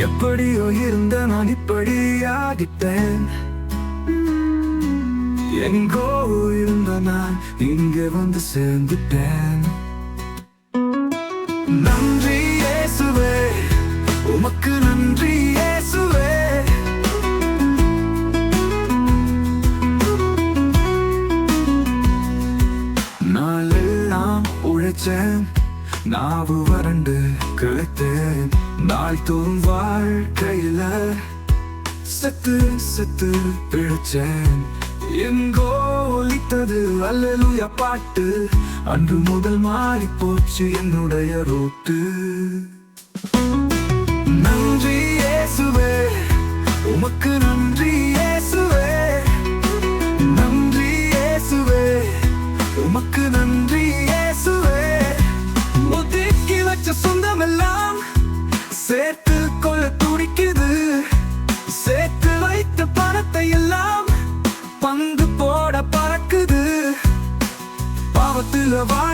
எப்படியோ இருந்த நான் இப்படி ஆகிட்டேன். எங்கோ இருந்த நான் இங்கே வந்து சேர்ந்துட்டேன். நன்றி இயேசுவே, உமக்கு நன்றி இயேசுவே. நாளெல்லாம் உழைச்சேன், நாவு வறண்டு கிழத்தேன். நாள் தோறும் வாழ்க்கையில செத்து செத்து பிழைச்சேன். எங்கோ ஒலித்தது அல்லேலூயா பாட்டு. அன்று முதல் மாறி போச்சு என்னுடைய ரூட்டு. நன்றி இயேசுவே, உமக்கு நன்றி இயேசுவே. நன்றி இயேசுவே, உமக்கு நன்றி இயேசுவே. ஒதுக்கி வச்ச சொந்தமெல்லாம் சேர்த்து கொள்ள துடிக்குது. சேர்த்து வைத்த பணத்தை எல்லாம் பங்கு போட பறக்குது. பாவத்துல வாழ்